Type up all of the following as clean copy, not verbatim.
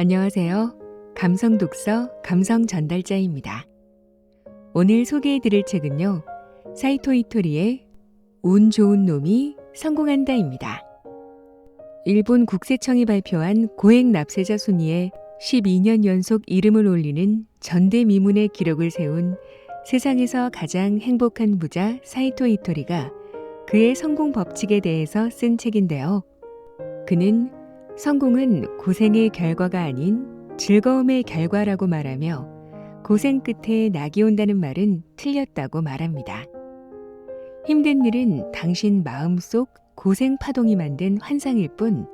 안녕하세요. 감성 독서 감성 전달자입니다. 오늘 소개해드릴 책은요. 사이토 이토리의 운 좋은 놈이 성공한다입니다. 일본 국세청이 발표한 고액 납세자 순위에 12년 연속 이름을 올리는 전대미문의 기록을 세운 세상에서 가장 행복한 부자 사이토 이토리가 그의 성공 법칙에 대해서 쓴 책인데요. 그는 성공은 고생의 결과가 아닌 즐거움의 결과라고 말하며 고생 끝에 낙이 온다는 말은 틀렸다고 말합니다. 힘든 일은 당신 마음속 고생 파동이 만든 환상일 뿐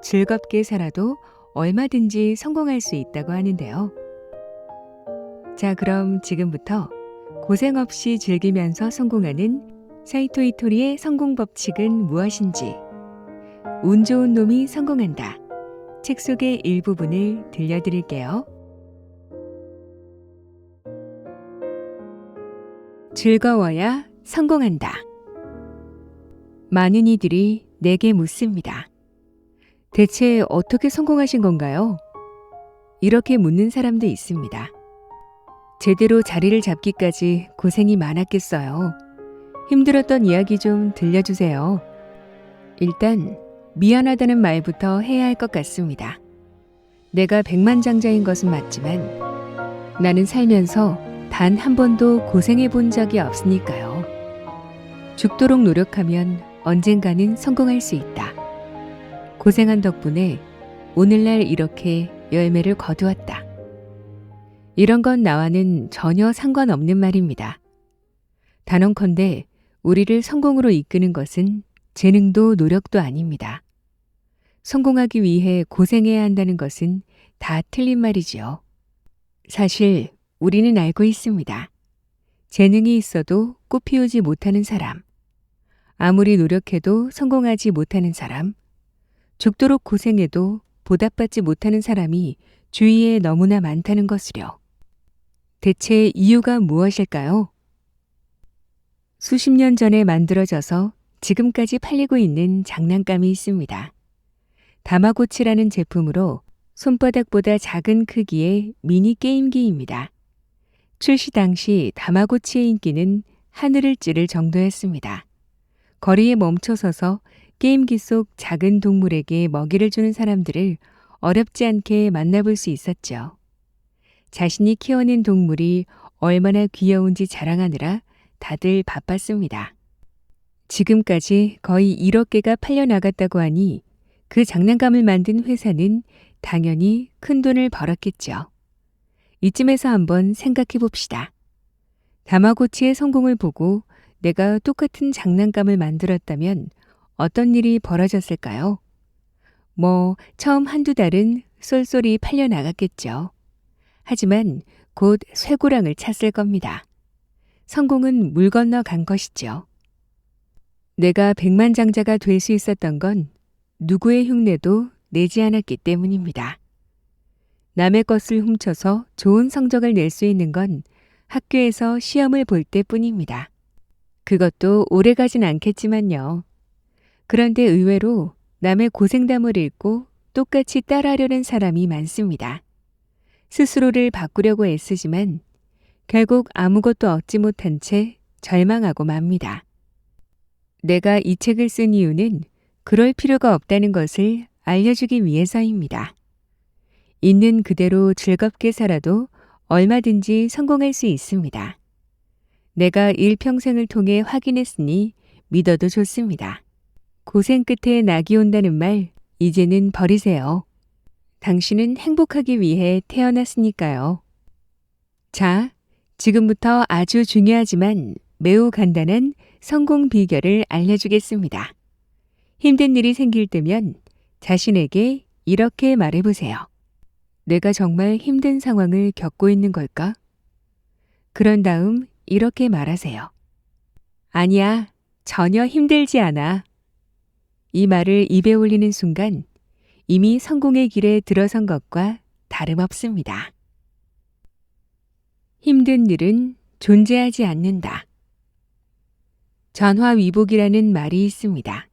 즐겁게 살아도 얼마든지 성공할 수 있다고 하는데요. 자, 그럼 지금부터 고생 없이 즐기면서 성공하는 사이토 이토리의 성공 법칙은 무엇인지, 운 좋은 놈이 성공한다. 책 속의 일부분을 들려드릴게요. 즐거워야 성공한다. 많은 이들이 내게 묻습니다. 대체 어떻게 성공하신 건가요? 이렇게 묻는 사람도 있습니다. 제대로 자리를 잡기까지 고생이 많았겠어요. 힘들었던 이야기 좀 들려주세요. 일단 미안하다는 말부터 해야 할 것 같습니다. 내가 백만장자인 것은 맞지만 나는 살면서 단 한 번도 고생해 본 적이 없으니까요. 죽도록 노력하면 언젠가는 성공할 수 있다. 고생한 덕분에 오늘날 이렇게 열매를 거두었다. 이런 건 나와는 전혀 상관없는 말입니다. 단언컨대 우리를 성공으로 이끄는 것은 재능도 노력도 아닙니다. 성공하기 위해 고생해야 한다는 것은 다 틀린 말이지요. 사실 우리는 알고 있습니다. 재능이 있어도 꽃 피우지 못하는 사람, 아무리 노력해도 성공하지 못하는 사람, 죽도록 고생해도 보답받지 못하는 사람이 주위에 너무나 많다는 것을요. 대체 이유가 무엇일까요? 수십 년 전에 만들어져서 지금까지 팔리고 있는 장난감이 있습니다. 다마고치라는 제품으로 손바닥보다 작은 크기의 미니 게임기입니다. 출시 당시 다마고치의 인기는 하늘을 찌를 정도였습니다. 거리에 멈춰서서 게임기 속 작은 동물에게 먹이를 주는 사람들을 어렵지 않게 만나볼 수 있었죠. 자신이 키워낸 동물이 얼마나 귀여운지 자랑하느라 다들 바빴습니다. 지금까지 거의 1억 개가 팔려나갔다고 하니 그 장난감을 만든 회사는 당연히 큰 돈을 벌었겠죠. 이쯤에서 한번 생각해 봅시다. 다마고치의 성공을 보고 내가 똑같은 장난감을 만들었다면 어떤 일이 벌어졌을까요? 처음 한두 달은 쏠쏠히 팔려나갔겠죠. 하지만 곧 쇠고랑을 찼을 겁니다. 성공은 물 건너 간 것이죠. 내가 백만장자가 될 수 있었던 건 누구의 흉내도 내지 않았기 때문입니다. 남의 것을 훔쳐서 좋은 성적을 낼 수 있는 건 학교에서 시험을 볼 때뿐입니다. 그것도 오래가진 않겠지만요. 그런데 의외로 남의 고생담을 읽고 똑같이 따라하려는 사람이 많습니다. 스스로를 바꾸려고 애쓰지만 결국 아무것도 얻지 못한 채 절망하고 맙니다. 내가 이 책을 쓴 이유는 그럴 필요가 없다는 것을 알려주기 위해서입니다. 있는 그대로 즐겁게 살아도 얼마든지 성공할 수 있습니다. 내가 일평생을 통해 확인했으니 믿어도 좋습니다. 고생 끝에 낙이 온다는 말 이제는 버리세요. 당신은 행복하기 위해 태어났으니까요. 자, 지금부터 아주 중요하지만 매우 간단한 성공 비결을 알려주겠습니다. 힘든 일이 생길 때면 자신에게 이렇게 말해보세요. 내가 정말 힘든 상황을 겪고 있는 걸까? 그런 다음 이렇게 말하세요. 아니야, 전혀 힘들지 않아. 이 말을 입에 올리는 순간 이미 성공의 길에 들어선 것과 다름없습니다. 힘든 일은 존재하지 않는다. 전화위복이라는 말이 있습니다.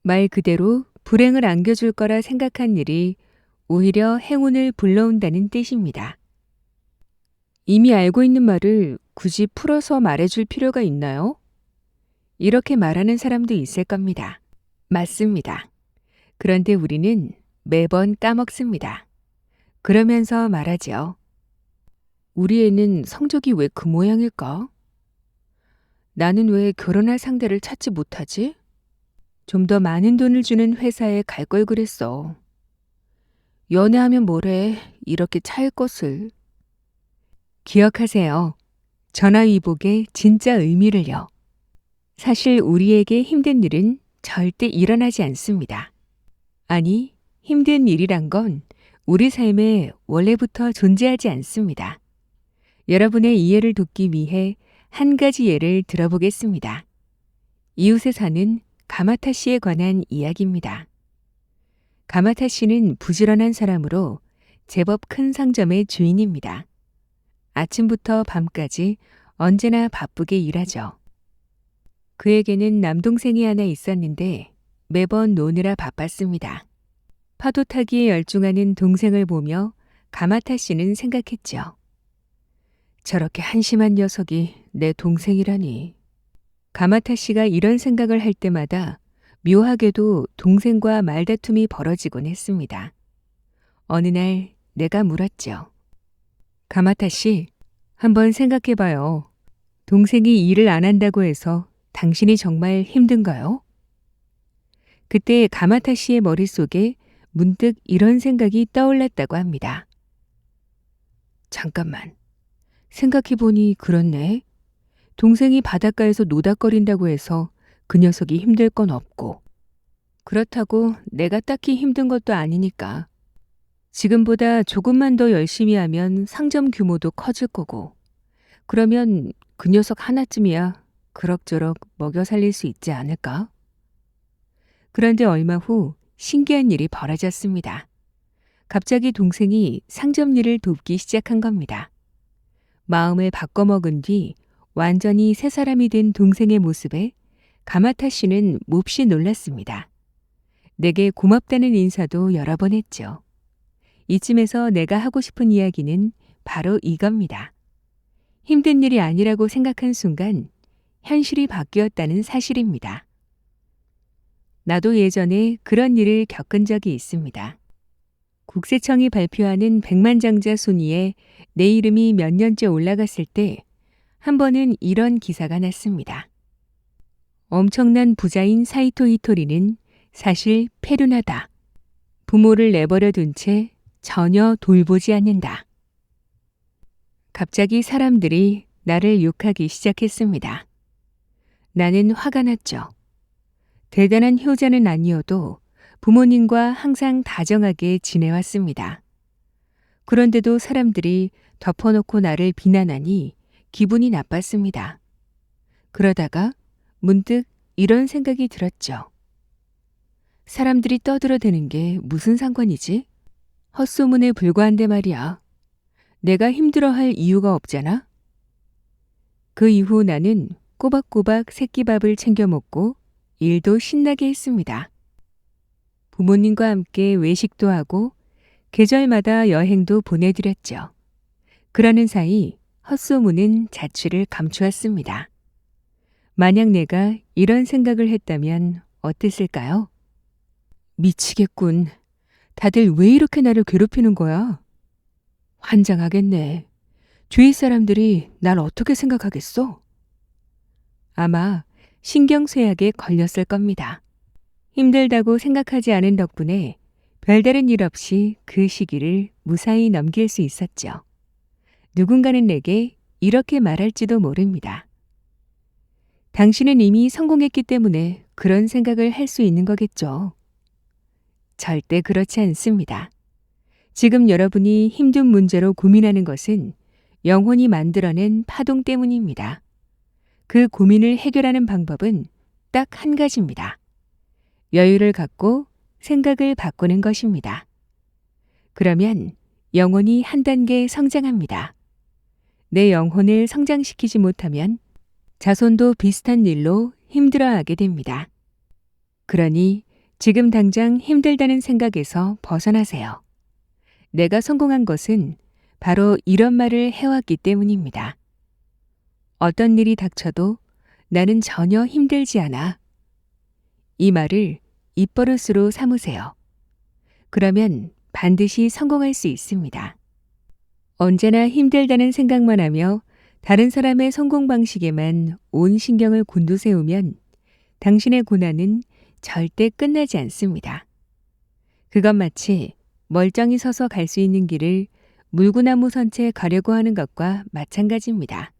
말 그대로 불행을 안겨줄 거라 생각한 일이 오히려 행운을 불러온다는 뜻입니다. 이미 알고 있는 말을 굳이 풀어서 말해줄 필요가 있나요? 이렇게 말하는 사람도 있을 겁니다. 맞습니다. 그런데 우리는 매번 까먹습니다. 그러면서 말하죠. 우리 애는 성적이 왜 그 모양일까? 나는 왜 결혼할 상대를 찾지 못하지? 좀 더 많은 돈을 주는 회사에 갈 걸 그랬어. 연애하면 뭐래, 이렇게 차일 것을. 기억하세요. 전화위복의 진짜 의미를요. 사실 우리에게 힘든 일은 절대 일어나지 않습니다. 아니, 힘든 일이란 건 우리 삶에 원래부터 존재하지 않습니다. 여러분의 이해를 돕기 위해 한 가지 예를 들어보겠습니다. 이웃에 사는 가마타 씨에 관한 이야기입니다. 가마타 씨는 부지런한 사람으로 제법 큰 상점의 주인입니다. 아침부터 밤까지 언제나 바쁘게 일하죠. 그에게는 남동생이 하나 있었는데 매번 노느라 바빴습니다. 파도 타기에 열중하는 동생을 보며 가마타 씨는 생각했죠. 저렇게 한심한 녀석이 내 동생이라니. 가마타 씨가 이런 생각을 할 때마다 묘하게도 동생과 말다툼이 벌어지곤 했습니다. 어느 날 내가 물었죠. 가마타 씨, 한번 생각해봐요. 동생이 일을 안 한다고 해서 당신이 정말 힘든가요? 그때 가마타 씨의 머릿속에 문득 이런 생각이 떠올랐다고 합니다. 잠깐만. 생각해보니 그렇네. 동생이 바닷가에서 노닥거린다고 해서 그 녀석이 힘들 건 없고, 그렇다고 내가 딱히 힘든 것도 아니니까. 지금보다 조금만 더 열심히 하면 상점 규모도 커질 거고, 그러면 그 녀석 하나쯤이야 그럭저럭 먹여 살릴 수 있지 않을까? 그런데 얼마 후 신기한 일이 벌어졌습니다. 갑자기 동생이 상점 일을 돕기 시작한 겁니다. 마음을 바꿔먹은 뒤 완전히 새 사람이 된 동생의 모습에 가마타 씨는 몹시 놀랐습니다. 내게 고맙다는 인사도 여러 번 했죠. 이쯤에서 내가 하고 싶은 이야기는 바로 이겁니다. 힘든 일이 아니라고 생각한 순간 현실이 바뀌었다는 사실입니다. 나도 예전에 그런 일을 겪은 적이 있습니다. 국세청이 발표하는 백만장자 순위에 내 이름이 몇 년째 올라갔을 때 한 번은 이런 기사가 났습니다. 엄청난 부자인 사이토 히토리는 사실 페루나다. 부모를 내버려 둔 채 전혀 돌보지 않는다. 갑자기 사람들이 나를 욕하기 시작했습니다. 나는 화가 났죠. 대단한 효자는 아니어도 부모님과 항상 다정하게 지내왔습니다. 그런데도 사람들이 덮어놓고 나를 비난하니 기분이 나빴습니다. 그러다가 문득 이런 생각이 들었죠. 사람들이 떠들어대는 게 무슨 상관이지? 헛소문에 불과한데 말이야. 내가 힘들어할 이유가 없잖아? 그 이후 나는 꼬박꼬박 새끼밥을 챙겨 먹고 일도 신나게 했습니다. 부모님과 함께 외식도 하고 계절마다 여행도 보내드렸죠. 그러는 사이 헛소문은 자취를 감추었습니다. 만약 내가 이런 생각을 했다면 어땠을까요? 미치겠군. 다들 왜 이렇게 나를 괴롭히는 거야? 환장하겠네. 주위 사람들이 날 어떻게 생각하겠어? 아마 신경쇠약에 걸렸을 겁니다. 힘들다고 생각하지 않은 덕분에 별다른 일 없이 그 시기를 무사히 넘길 수 있었죠. 누군가는 내게 이렇게 말할지도 모릅니다. 당신은 이미 성공했기 때문에 그런 생각을 할 수 있는 거겠죠. 절대 그렇지 않습니다. 지금 여러분이 힘든 문제로 고민하는 것은 영혼이 만들어낸 파동 때문입니다. 그 고민을 해결하는 방법은 딱 한 가지입니다. 여유를 갖고 생각을 바꾸는 것입니다. 그러면 영혼이 한 단계 성장합니다. 내 영혼을 성장시키지 못하면 자손도 비슷한 일로 힘들어하게 됩니다. 그러니 지금 당장 힘들다는 생각에서 벗어나세요. 내가 성공한 것은 바로 이런 말을 해왔기 때문입니다. 어떤 일이 닥쳐도 나는 전혀 힘들지 않아. 이 말을 입버릇으로 삼으세요. 그러면 반드시 성공할 수 있습니다. 언제나 힘들다는 생각만 하며 다른 사람의 성공 방식에만 온 신경을 곤두세우면 당신의 고난은 절대 끝나지 않습니다. 그건 마치 멀쩡히 서서 갈 수 있는 길을 물구나무 선 채 가려고 하는 것과 마찬가지입니다.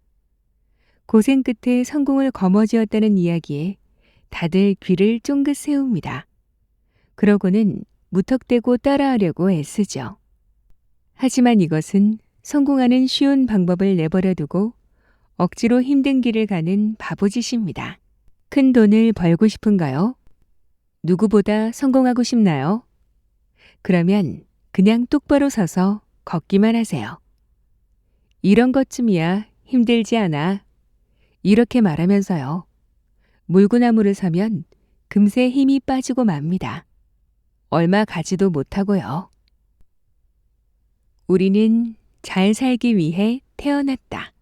고생 끝에 성공을 거머쥐었다는 이야기에 다들 귀를 쫑긋 세웁니다. 그러고는 무턱대고 따라하려고 애쓰죠. 하지만 이것은 성공하는 쉬운 방법을 내버려 두고 억지로 힘든 길을 가는 바보짓입니다. 큰 돈을 벌고 싶은가요? 누구보다 성공하고 싶나요? 그러면 그냥 똑바로 서서 걷기만 하세요. 이런 것쯤이야 힘들지 않아. 이렇게 말하면서요. 물구나무를 사면 금세 힘이 빠지고 맙니다. 얼마 가지도 못하고요. 우리는 잘 살기 위해 태어났다.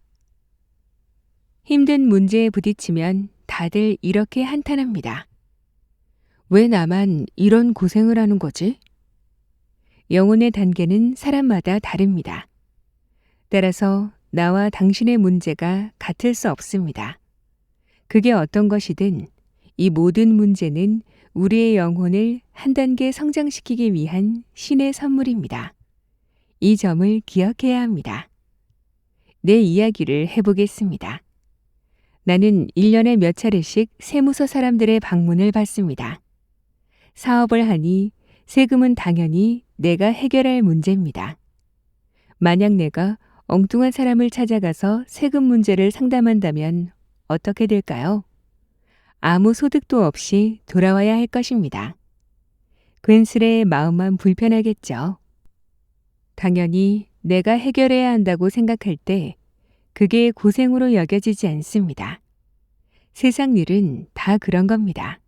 힘든 문제에 부딪히면 다들 이렇게 한탄합니다. 왜 나만 이런 고생을 하는 거지? 영혼의 단계는 사람마다 다릅니다. 따라서 나와 당신의 문제가 같을 수 없습니다. 그게 어떤 것이든 이 모든 문제는 우리의 영혼을 한 단계 성장시키기 위한 신의 선물입니다. 이 점을 기억해야 합니다. 내 이야기를 해보겠습니다. 나는 1년에 몇 차례씩 세무서 사람들의 방문을 받습니다. 사업을 하니 세금은 당연히 내가 해결할 문제입니다. 만약 내가 엉뚱한 사람을 찾아가서 세금 문제를 상담한다면 어떻게 될까요? 아무 소득도 없이 돌아와야 할 것입니다. 괜스레 마음만 불편하겠죠. 당연히 내가 해결해야 한다고 생각할 때 그게 고생으로 여겨지지 않습니다. 세상 일은 다 그런 겁니다.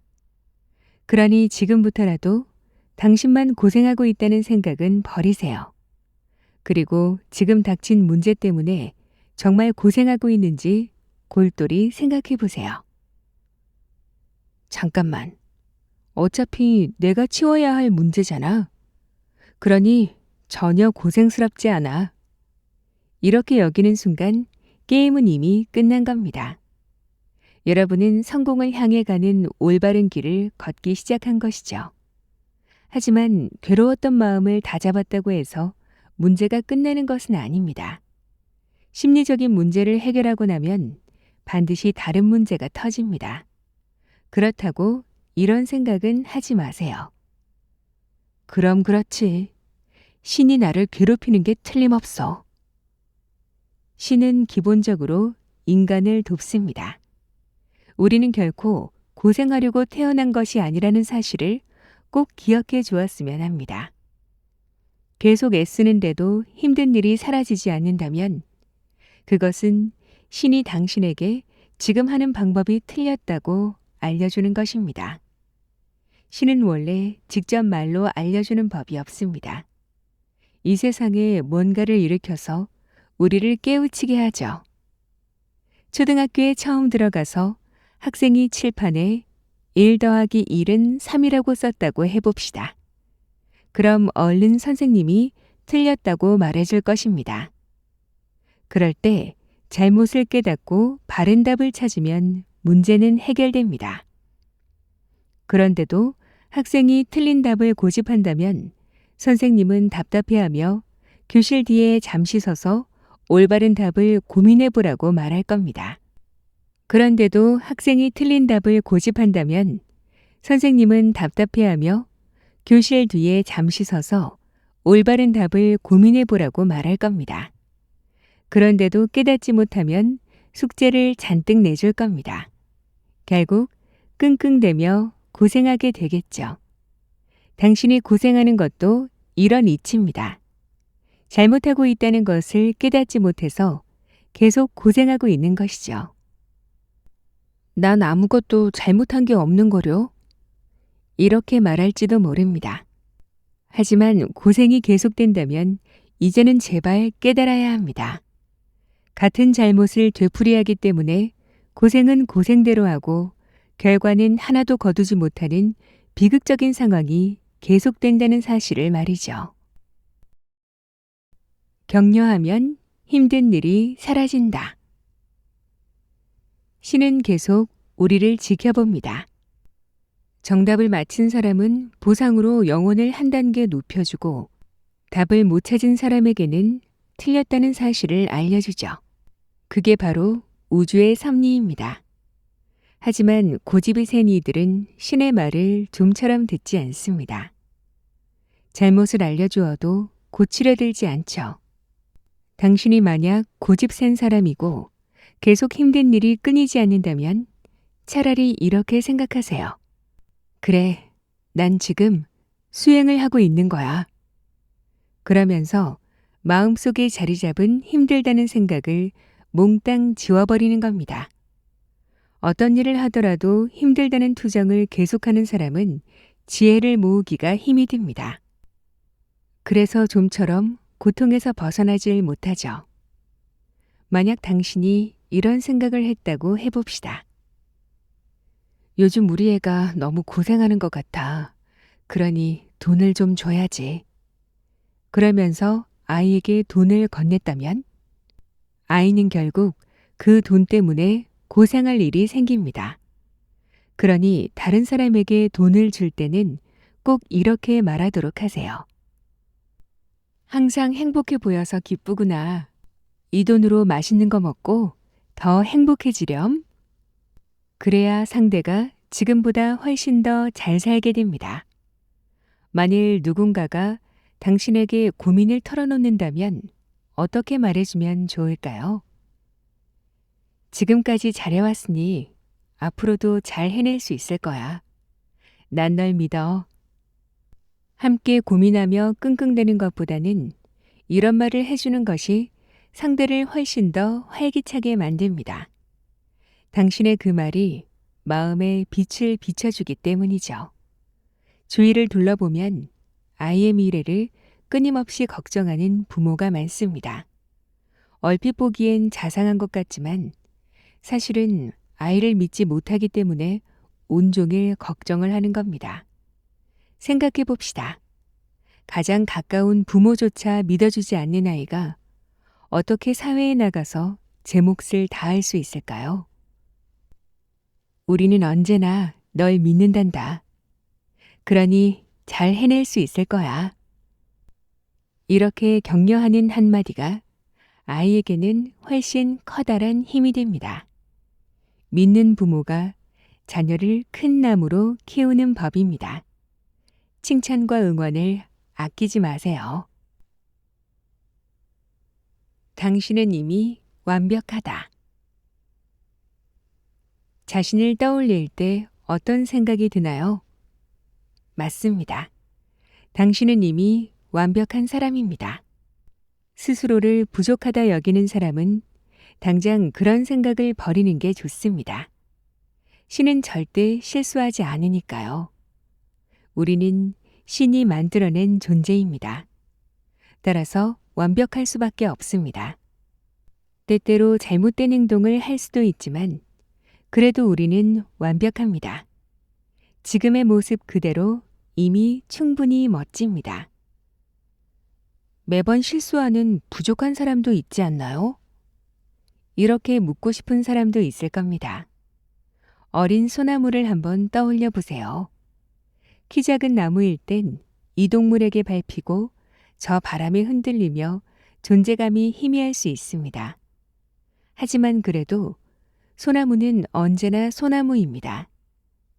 그러니 지금부터라도 당신만 고생하고 있다는 생각은 버리세요. 그리고 지금 닥친 문제 때문에 정말 고생하고 있는지 골똘히 생각해 보세요. 잠깐만. 어차피 내가 치워야 할 문제잖아. 그러니 전혀 고생스럽지 않아. 이렇게 여기는 순간 게임은 이미 끝난 겁니다. 여러분은 성공을 향해 가는 올바른 길을 걷기 시작한 것이죠. 하지만 괴로웠던 마음을 다잡았다고 해서 문제가 끝나는 것은 아닙니다. 심리적인 문제를 해결하고 나면 반드시 다른 문제가 터집니다. 그렇다고 이런 생각은 하지 마세요. 그럼 그렇지. 신이 나를 괴롭히는 게 틀림없어. 신은 기본적으로 인간을 돕습니다. 우리는 결코 고생하려고 태어난 것이 아니라는 사실을 꼭 기억해 주었으면 합니다. 계속 애쓰는데도 힘든 일이 사라지지 않는다면 그것은 신이 당신에게 지금 하는 방법이 틀렸다고 알려주는 것입니다. 신은 원래 직접 말로 알려주는 법이 없습니다. 이 세상에 뭔가를 일으켜서 우리를 깨우치게 하죠. 초등학교에 처음 들어가서 학생이 칠판에 1 더하기 1은 3이라고 썼다고 해봅시다. 그럼 얼른 선생님이 틀렸다고 말해줄 것입니다. 그럴 때 잘못을 깨닫고 바른 답을 찾으면 문제는 해결됩니다. 그런데도 학생이 틀린 답을 고집한다면 선생님은 답답해하며 교실 뒤에 잠시 서서 올바른 답을 고민해 보라고 말할 겁니다. 그런데도 학생이 틀린 답을 고집한다면 선생님은 답답해하며 교실 뒤에 잠시 서서 올바른 답을 고민해 보라고 말할 겁니다. 그런데도 깨닫지 못하면 숙제를 잔뜩 내줄 겁니다. 결국 끙끙대며 고생하게 되겠죠. 당신이 고생하는 것도 이런 이치입니다. 잘못하고 있다는 것을 깨닫지 못해서 계속 고생하고 있는 것이죠. 난 아무것도 잘못한 게 없는 거려. 이렇게 말할지도 모릅니다. 하지만 고생이 계속된다면 이제는 제발 깨달아야 합니다. 같은 잘못을 되풀이하기 때문에 고생은 고생대로 하고 결과는 하나도 거두지 못하는 비극적인 상황이 계속된다는 사실을 말이죠. 격려하면 힘든 일이 사라진다. 신은 계속 우리를 지켜봅니다. 정답을 맞힌 사람은 보상으로 영혼을 한 단계 높여주고 답을 못 찾은 사람에게는 틀렸다는 사실을 알려주죠. 그게 바로 우주의 섭리입니다. 하지만 고집이 센 이들은 신의 말을 좀처럼 듣지 않습니다. 잘못을 알려주어도 고치려 들지 않죠. 당신이 만약 고집 센 사람이고 계속 힘든 일이 끊이지 않는다면 차라리 이렇게 생각하세요. 그래, 난 지금 수행을 하고 있는 거야. 그러면서 마음속에 자리 잡은 힘들다는 생각을 몽땅 지워버리는 겁니다. 어떤 일을 하더라도 힘들다는 투정을 계속하는 사람은 지혜를 모으기가 힘이 듭니다. 그래서 좀처럼 고통에서 벗어나질 못하죠. 만약 당신이 이런 생각을 했다고 해봅시다. 요즘 우리 애가 너무 고생하는 것 같아. 그러니 돈을 좀 줘야지. 그러면서 아이에게 돈을 건넸다면 아이는 결국 그 돈 때문에 고생할 일이 생깁니다. 그러니 다른 사람에게 돈을 줄 때는 꼭 이렇게 말하도록 하세요. 항상 행복해 보여서 기쁘구나. 이 돈으로 맛있는 거 먹고 더 행복해지렴. 그래야 상대가 지금보다 훨씬 더 잘 살게 됩니다. 만일 누군가가 당신에게 고민을 털어놓는다면 어떻게 말해주면 좋을까요? 지금까지 잘해왔으니 앞으로도 잘 해낼 수 있을 거야. 난 널 믿어. 함께 고민하며 끙끙대는 것보다는 이런 말을 해주는 것이 상대를 훨씬 더 활기차게 만듭니다. 당신의 그 말이 마음에 빛을 비춰주기 때문이죠. 주위를 둘러보면 아이의 미래를 끊임없이 걱정하는 부모가 많습니다. 얼핏 보기엔 자상한 것 같지만 사실은 아이를 믿지 못하기 때문에 온종일 걱정을 하는 겁니다. 생각해 봅시다. 가장 가까운 부모조차 믿어주지 않는 아이가 어떻게 사회에 나가서 제 몫을 다할 수 있을까요? 우리는 언제나 널 믿는단다. 그러니 잘 해낼 수 있을 거야. 이렇게 격려하는 한마디가 아이에게는 훨씬 커다란 힘이 됩니다. 믿는 부모가 자녀를 큰 나무로 키우는 법입니다. 칭찬과 응원을 아끼지 마세요. 당신은 이미 완벽하다. 자신을 떠올릴 때 어떤 생각이 드나요? 맞습니다. 당신은 이미 완벽한 사람입니다. 스스로를 부족하다 여기는 사람은 당장 그런 생각을 버리는 게 좋습니다. 신은 절대 실수하지 않으니까요. 우리는 신이 만들어낸 존재입니다. 따라서 완벽할 수밖에 없습니다. 때때로 잘못된 행동을 할 수도 있지만 그래도 우리는 완벽합니다. 지금의 모습 그대로 이미 충분히 멋집니다. 매번 실수하는 부족한 사람도 있지 않나요? 이렇게 묻고 싶은 사람도 있을 겁니다. 어린 소나무를 한번 떠올려 보세요. 키 작은 나무일 땐 이 동물에게 밟히고 저 바람에 흔들리며 존재감이 희미할 수 있습니다. 하지만 그래도 소나무는 언제나 소나무입니다.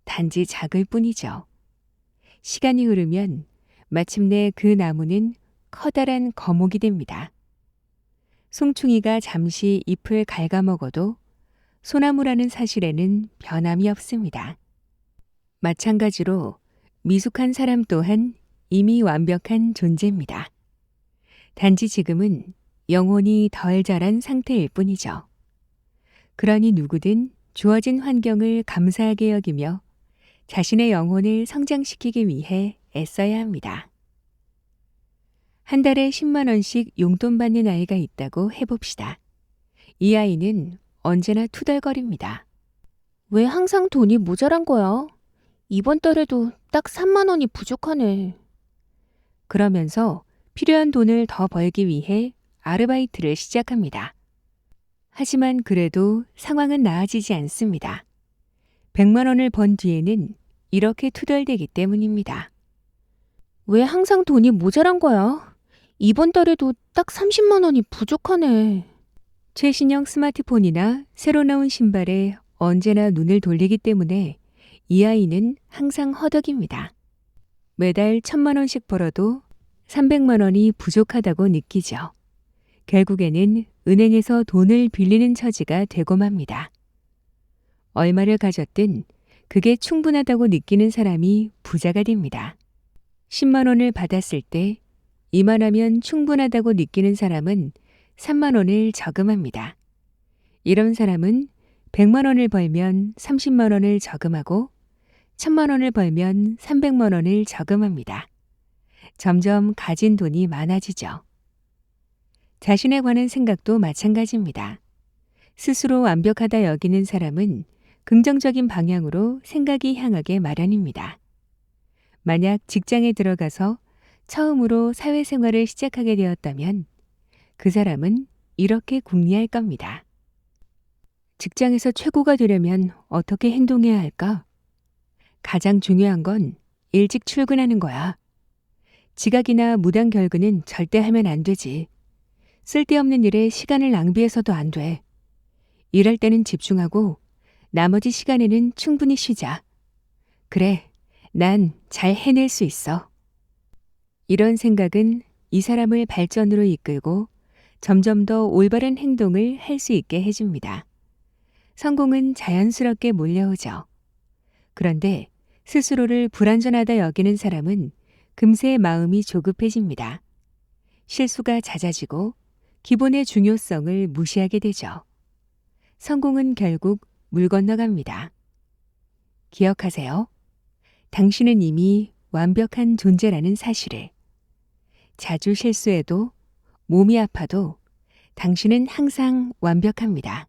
단지 작을 뿐이죠. 시간이 흐르면 마침내 그 나무는 커다란 거목이 됩니다. 송충이가 잠시 잎을 갉아먹어도 소나무라는 사실에는 변함이 없습니다. 마찬가지로 미숙한 사람 또한 이미 완벽한 존재입니다. 단지 지금은 영혼이 덜 자란 상태일 뿐이죠. 그러니 누구든 주어진 환경을 감사하게 여기며 자신의 영혼을 성장시키기 위해 애써야 합니다. 한 달에 10만 원씩 용돈 받는 아이가 있다고 해봅시다. 이 아이는 언제나 투덜거립니다. 왜 항상 돈이 모자란 거야? 이번 달에도 딱 3만 원이 부족하네. 그러면서 필요한 돈을 더 벌기 위해 아르바이트를 시작합니다. 하지만 그래도 상황은 나아지지 않습니다. 100만 원을 번 뒤에는 이렇게 투덜대기 때문입니다. 왜 항상 돈이 모자란 거야? 이번 달에도 딱 30만 원이 부족하네. 최신형 스마트폰이나 새로 나온 신발에 언제나 눈을 돌리기 때문에 이 아이는 항상 허덕입니다. 매달 1,000만 원씩 벌어도 300만 원이 부족하다고 느끼죠. 결국에는 은행에서 돈을 빌리는 처지가 되고 맙니다. 얼마를 가졌든 그게 충분하다고 느끼는 사람이 부자가 됩니다. 10만 원을 받았을 때 이만하면 충분하다고 느끼는 사람은 3만 원을 저금합니다. 이런 사람은 100만 원을 벌면 30만 원을 저금하고 1000만 원을 벌면 300만 원을 저금합니다. 점점 가진 돈이 많아지죠. 자신에 관한 생각도 마찬가지입니다. 스스로 완벽하다 여기는 사람은 긍정적인 방향으로 생각이 향하게 마련입니다. 만약 직장에 들어가서 처음으로 사회생활을 시작하게 되었다면 그 사람은 이렇게 궁리할 겁니다. 직장에서 최고가 되려면 어떻게 행동해야 할까? 가장 중요한 건 일찍 출근하는 거야. 지각이나 무단 결근은 절대 하면 안 되지. 쓸데없는 일에 시간을 낭비해서도 안 돼. 일할 때는 집중하고 나머지 시간에는 충분히 쉬자. 그래, 난 잘 해낼 수 있어. 이런 생각은 이 사람을 발전으로 이끌고 점점 더 올바른 행동을 할 수 있게 해줍니다. 성공은 자연스럽게 몰려오죠. 그런데 스스로를 불완전하다 여기는 사람은 금세 마음이 조급해집니다. 실수가 잦아지고 기본의 중요성을 무시하게 되죠. 성공은 결국 물 건너갑니다. 기억하세요. 당신은 이미 완벽한 존재라는 사실을. 자주 실수해도 몸이 아파도 당신은 항상 완벽합니다.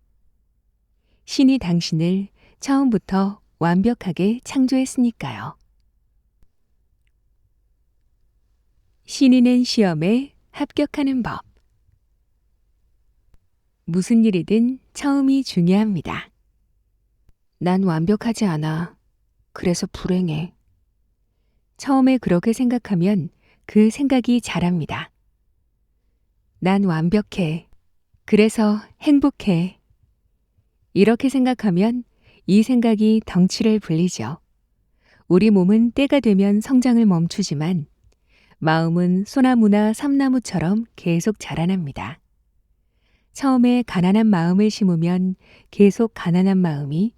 신이 당신을 처음부터 완벽하게 창조했으니까요. 신이 낸 시험에 합격하는 법. 무슨 일이든 처음이 중요합니다. 난 완벽하지 않아. 그래서 불행해. 처음에 그렇게 생각하면 그 생각이 자랍니다. 난 완벽해. 그래서 행복해. 이렇게 생각하면 이 생각이 덩치를 불리죠. 우리 몸은 때가 되면 성장을 멈추지만 마음은 소나무나 삼나무처럼 계속 자라납니다. 처음에 가난한 마음을 심으면 계속 가난한 마음이,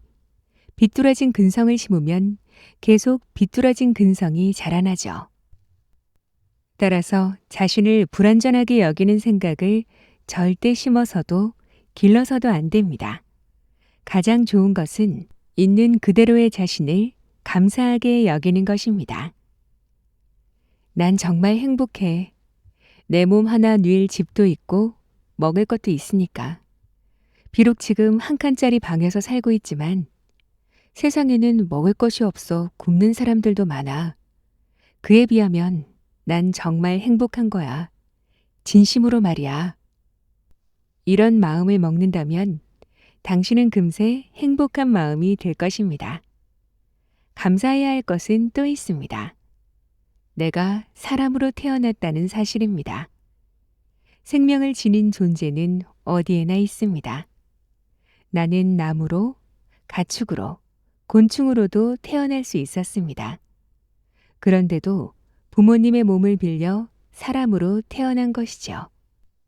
비뚤어진 근성을 심으면 계속 비뚤어진 근성이 자라나죠. 따라서 자신을 불완전하게 여기는 생각을 절대 심어서도 길러서도 안 됩니다. 가장 좋은 것은 있는 그대로의 자신을 감사하게 여기는 것입니다. 난 정말 행복해. 내 몸 하나 누일 집도 있고 먹을 것도 있으니까. 비록 지금 한 칸짜리 방에서 살고 있지만 세상에는 먹을 것이 없어 굶는 사람들도 많아. 그에 비하면 난 정말 행복한 거야. 진심으로 말이야. 이런 마음을 먹는다면 당신은 금세 행복한 마음이 될 것입니다. 감사해야 할 것은 또 있습니다. 내가 사람으로 태어났다는 사실입니다. 생명을 지닌 존재는 어디에나 있습니다. 나는 나무로, 가축으로, 곤충으로도 태어날 수 있었습니다. 그런데도 부모님의 몸을 빌려 사람으로 태어난 것이죠.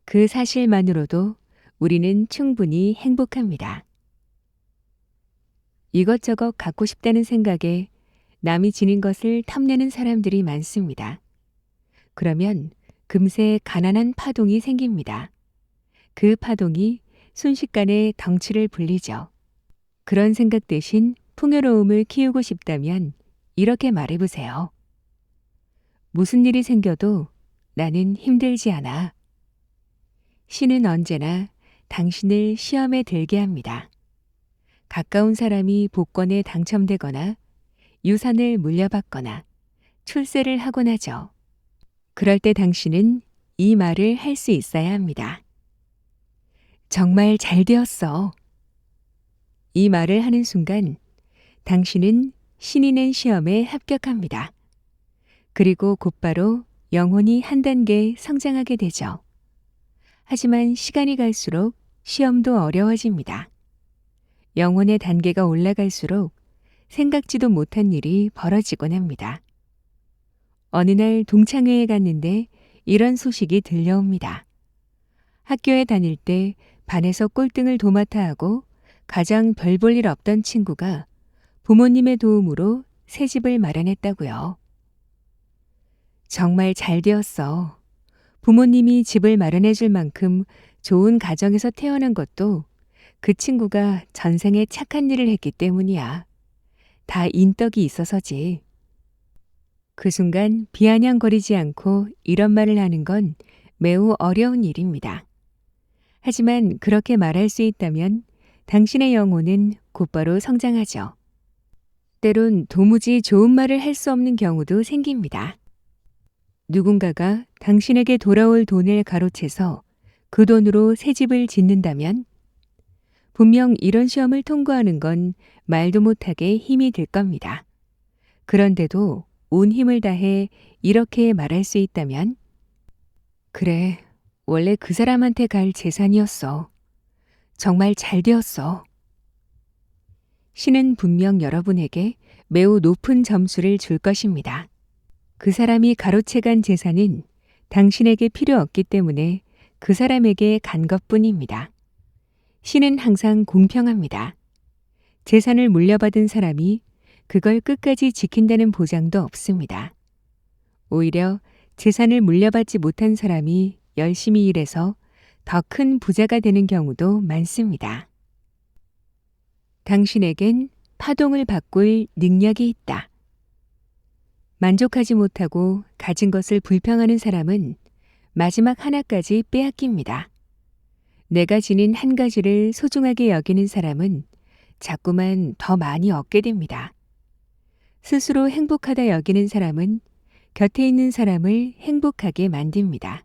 그 사실만으로도 우리는 충분히 행복합니다. 이것저것 갖고 싶다는 생각에 남이 지닌 것을 탐내는 사람들이 많습니다. 그러면 금세 가난한 파동이 생깁니다. 그 파동이 순식간에 덩치를 불리죠. 그런 생각 대신 풍요로움을 키우고 싶다면 이렇게 말해보세요. 무슨 일이 생겨도 나는 힘들지 않아. 신은 언제나 당신을 시험에 들게 합니다. 가까운 사람이 복권에 당첨되거나 유산을 물려받거나 출세를 하곤 하죠. 그럴 때 당신은 이 말을 할 수 있어야 합니다. 정말 잘 되었어. 이 말을 하는 순간 당신은 신이 낸 시험에 합격합니다. 그리고 곧바로 영혼이 한 단계 성장하게 되죠. 하지만 시간이 갈수록 시험도 어려워집니다. 영혼의 단계가 올라갈수록 생각지도 못한 일이 벌어지곤 합니다. 어느 날 동창회에 갔는데 이런 소식이 들려옵니다. 학교에 다닐 때 반에서 꼴등을 도맡아 하고 가장 별 볼 일 없던 친구가 부모님의 도움으로 새 집을 마련했다고요. 정말 잘 되었어. 부모님이 집을 마련해 줄 만큼 좋은 가정에서 태어난 것도 그 친구가 전생에 착한 일을 했기 때문이야. 다 인덕이 있어서지. 그 순간 비아냥거리지 않고 이런 말을 하는 건 매우 어려운 일입니다. 하지만 그렇게 말할 수 있다면 당신의 영혼은 곧바로 성장하죠. 때론 도무지 좋은 말을 할 수 없는 경우도 생깁니다. 누군가가 당신에게 돌아올 돈을 가로채서 그 돈으로 새 집을 짓는다면 분명 이런 시험을 통과하는 건 말도 못하게 힘이 들 겁니다. 그런데도 온 힘을 다해 이렇게 말할 수 있다면 그래, 원래 그 사람한테 갈 재산이었어. 정말 잘 되었어. 신은 분명 여러분에게 매우 높은 점수를 줄 것입니다. 그 사람이 가로채간 재산은 당신에게 필요 없기 때문에 그 사람에게 간 것뿐입니다. 신은 항상 공평합니다. 재산을 물려받은 사람이 그걸 끝까지 지킨다는 보장도 없습니다. 오히려 재산을 물려받지 못한 사람이 열심히 일해서 더 큰 부자가 되는 경우도 많습니다. 당신에겐 파동을 바꿀 능력이 있다. 만족하지 못하고 가진 것을 불평하는 사람은 마지막 하나까지 빼앗깁니다. 내가 지닌 한 가지를 소중하게 여기는 사람은 자꾸만 더 많이 얻게 됩니다. 스스로 행복하다 여기는 사람은 곁에 있는 사람을 행복하게 만듭니다.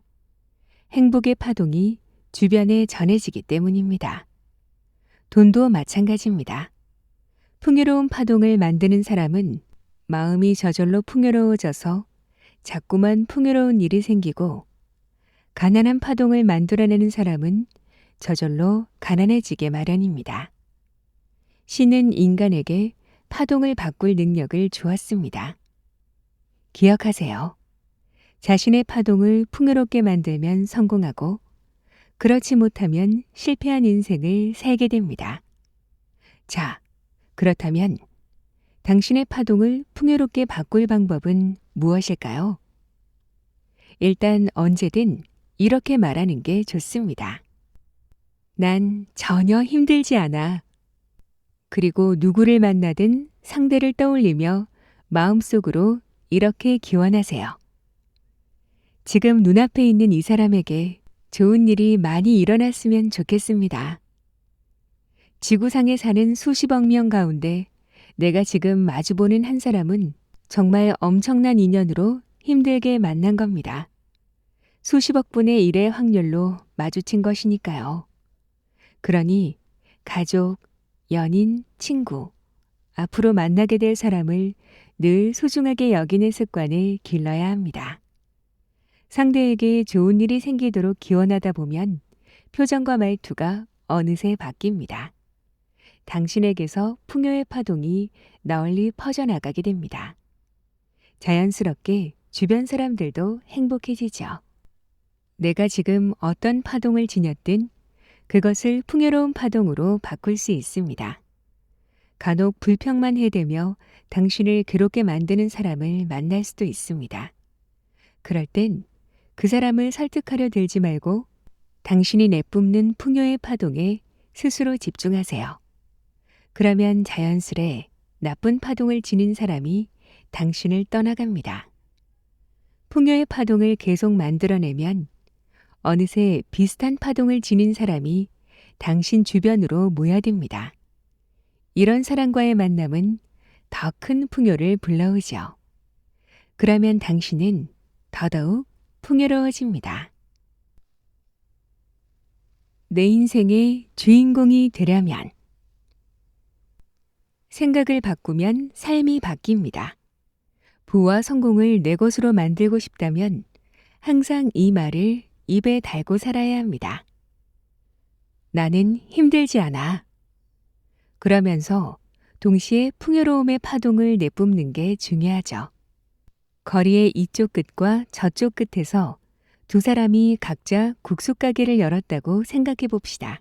행복의 파동이 주변에 전해지기 때문입니다. 돈도 마찬가지입니다. 풍요로운 파동을 만드는 사람은 마음이 저절로 풍요로워져서 자꾸만 풍요로운 일이 생기고 가난한 파동을 만들어내는 사람은 저절로 가난해지게 마련입니다. 신은 인간에게 파동을 바꿀 능력을 주었습니다. 기억하세요. 자신의 파동을 풍요롭게 만들면 성공하고 그렇지 못하면 실패한 인생을 살게 됩니다. 자, 그렇다면 당신의 파동을 풍요롭게 바꿀 방법은 무엇일까요? 일단 언제든 이렇게 말하는 게 좋습니다. 난 전혀 힘들지 않아. 그리고 누구를 만나든 상대를 떠올리며 마음속으로 이렇게 기원하세요. 지금 눈앞에 있는 이 사람에게 좋은 일이 많이 일어났으면 좋겠습니다. 지구상에 사는 수십억 명 가운데 내가 지금 마주보는 한 사람은 정말 엄청난 인연으로 힘들게 만난 겁니다. 수십억 분의 1의 확률로 마주친 것이니까요. 그러니 가족, 연인, 친구, 앞으로 만나게 될 사람을 늘 소중하게 여기는 습관을 길러야 합니다. 상대에게 좋은 일이 생기도록 기원하다 보면 표정과 말투가 어느새 바뀝니다. 당신에게서 풍요의 파동이 널리 퍼져나가게 됩니다. 자연스럽게 주변 사람들도 행복해지죠. 내가 지금 어떤 파동을 지녔든 그것을 풍요로운 파동으로 바꿀 수 있습니다. 간혹 불평만 해대며 당신을 괴롭게 만드는 사람을 만날 수도 있습니다. 그럴 땐 그 사람을 설득하려 들지 말고 당신이 내뿜는 풍요의 파동에 스스로 집중하세요. 그러면 자연스레 나쁜 파동을 지닌 사람이 당신을 떠나갑니다. 풍요의 파동을 계속 만들어내면 어느새 비슷한 파동을 지닌 사람이 당신 주변으로 모여듭니다. 이런 사람과의 만남은 더 큰 풍요를 불러오죠. 그러면 당신은 더더욱 풍요로워집니다. 내 인생의 주인공이 되려면 생각을 바꾸면 삶이 바뀝니다. 부와 성공을 내 것으로 만들고 싶다면 항상 이 말을 입에 달고 살아야 합니다. 나는 힘들지 않아. 그러면서 동시에 풍요로움의 파동을 내뿜는 게 중요하죠. 거리의 이쪽 끝과 저쪽 끝에서 두 사람이 각자 국수 가게를 열었다고 생각해 봅시다.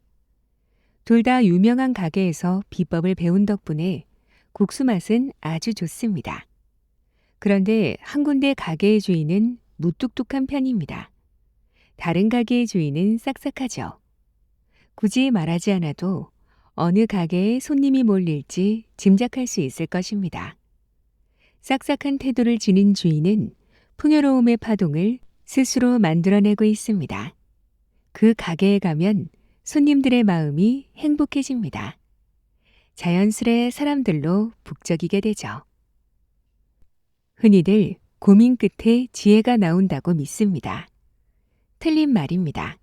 둘 다 유명한 가게에서 비법을 배운 덕분에 국수 맛은 아주 좋습니다. 그런데 한 군데 가게의 주인은 무뚝뚝한 편입니다. 다른 가게의 주인은 싹싹하죠. 굳이 말하지 않아도 어느 가게에 손님이 몰릴지 짐작할 수 있을 것입니다. 싹싹한 태도를 지닌 주인은 풍요로움의 파동을 스스로 만들어내고 있습니다. 그 가게에 가면 손님들의 마음이 행복해집니다. 자연스레 사람들로 북적이게 되죠. 흔히들 고민 끝에 지혜가 나온다고 믿습니다. 틀린 말입니다.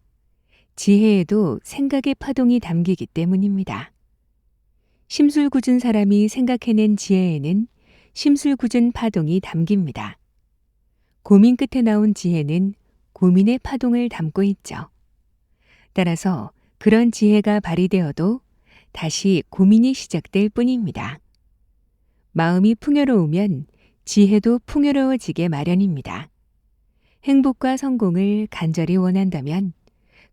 지혜에도 생각의 파동이 담기기 때문입니다. 심술궂은 사람이 생각해낸 지혜에는 심술궂은 파동이 담깁니다. 고민 끝에 나온 지혜는 고민의 파동을 담고 있죠. 따라서 그런 지혜가 발휘되어도 다시 고민이 시작될 뿐입니다. 마음이 풍요로우면 지혜도 풍요로워지게 마련입니다. 행복과 성공을 간절히 원한다면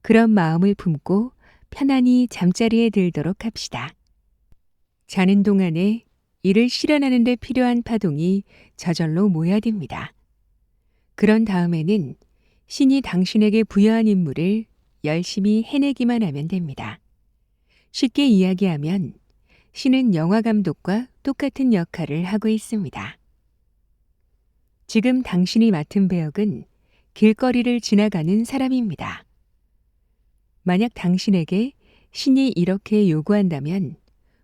그런 마음을 품고 편안히 잠자리에 들도록 합시다. 자는 동안에 이를 실현하는 데 필요한 파동이 저절로 모여듭니다. 그런 다음에는 신이 당신에게 부여한 임무를 열심히 해내기만 하면 됩니다. 쉽게 이야기하면 신은 영화 감독과 똑같은 역할을 하고 있습니다. 지금 당신이 맡은 배역은 길거리를 지나가는 사람입니다. 만약 당신에게 신이 이렇게 요구한다면